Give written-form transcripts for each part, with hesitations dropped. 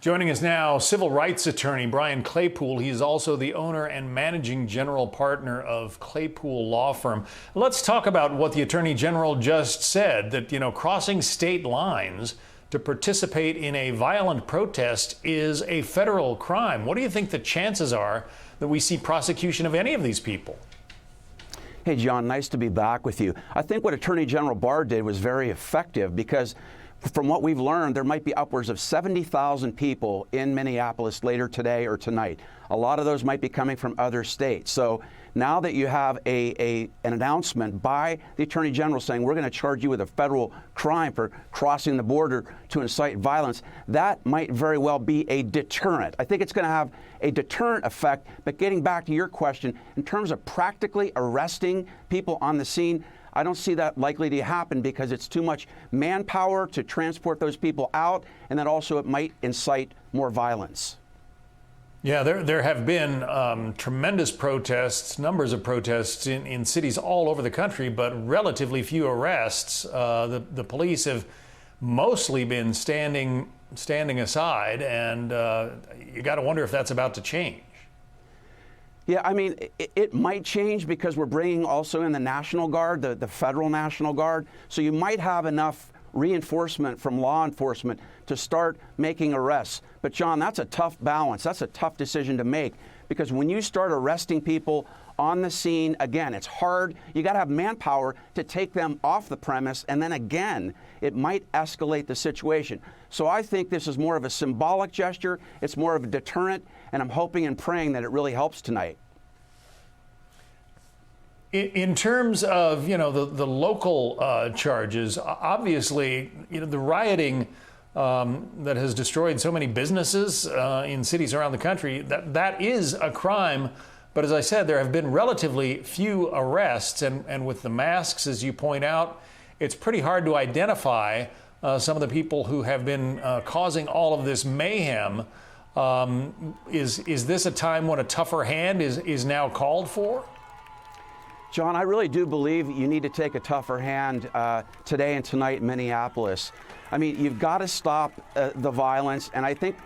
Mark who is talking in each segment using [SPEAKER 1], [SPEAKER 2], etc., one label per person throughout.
[SPEAKER 1] Joining us now, civil rights attorney Brian Claypool. He is also the owner and managing general partner of Claypool Law Firm. Let's talk about what the Attorney General just said, that, crossing state lines to participate in a violent protest is a federal crime. What do you think the chances are that we see prosecution of any of these people?
[SPEAKER 2] Hey, John, nice to be back with you. I think what Attorney General Barr did was very effective because from what we've learned, there might be upwards of 70,000 people in Minneapolis later today or tonight. A lot of those might be coming from other states. So now that you have an announcement by the Attorney General saying we're going to charge you with a federal crime for crossing the border to incite violence, that might very well be a deterrent. I think it's going to have a deterrent effect. But getting back to your question, in terms of practically arresting people on the scene, I don't see that likely to happen because it's too much manpower to transport those people out, and then also it might incite more violence.
[SPEAKER 1] Yeah, there have been tremendous protests, numbers of protests in cities all over the country, but relatively few arrests. The police have mostly been standing aside, and you got to wonder if that's about to change.
[SPEAKER 2] Yeah, I mean, it might change because we're bringing also in the National Guard, the federal National Guard. So you might have enough reinforcement from law enforcement to start making arrests. But John, that's a tough balance. That's a tough decision to make because when you start arresting people on the scene, again, it's hard. You got to have manpower to take them off the premise. And then again, it might escalate the situation. So I think this is more of a symbolic gesture. It's more of a deterrent. And I'm hoping and praying that it really helps tonight.
[SPEAKER 1] In terms of, the local charges, obviously, the rioting that has destroyed so many businesses in cities around the country, that is a crime. But as I said, there have been relatively few arrests. And with the masks, as you point out, it's pretty hard to identify some of the people who have been causing all of this mayhem. Is this a time when a tougher hand is now called for?
[SPEAKER 2] John, I really do believe you need to take a tougher hand today and tonight in Minneapolis. I mean, you've got to stop the violence, and I think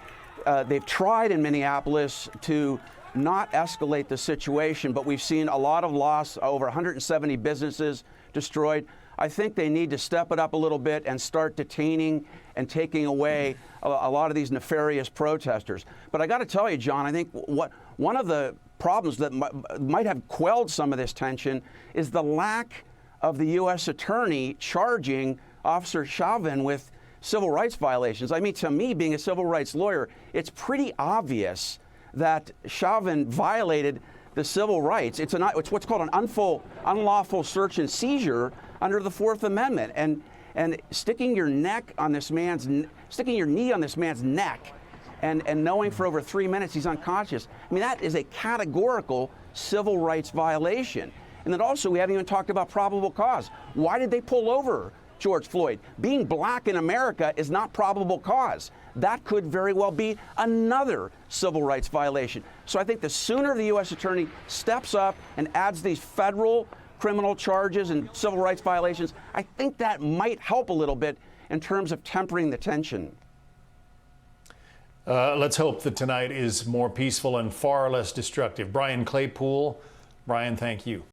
[SPEAKER 2] they've tried in Minneapolis to not escalate the situation, but we've seen a lot of loss, over 170 businesses destroyed. I think they need to step it up a little bit and start detaining and taking away a lot of these nefarious protesters. But I got to tell you, John, I think one of the problems that might have quelled some of this tension is the lack of the U.S. attorney charging Officer Chauvin with civil rights violations. I mean, to me, being a civil rights lawyer, it's pretty obvious that Chauvin violated the civil rights. It's what's called an unlawful search and seizure under the Fourth Amendment, and sticking your knee on this man's neck, and knowing for over 3 minutes he's unconscious. I mean, that is a categorical civil rights violation. And then also, we haven't even talked about probable cause. Why did they pull over George Floyd? Being black in America is not probable cause. That could very well be another civil rights violation. So I think the sooner the U.S. attorney steps up and adds these federal criminal charges and civil rights violations, I think that might help a little bit in terms of tempering the tension.
[SPEAKER 1] Let's hope that tonight is more peaceful and far less destructive. Brian Claypool. Brian, thank you.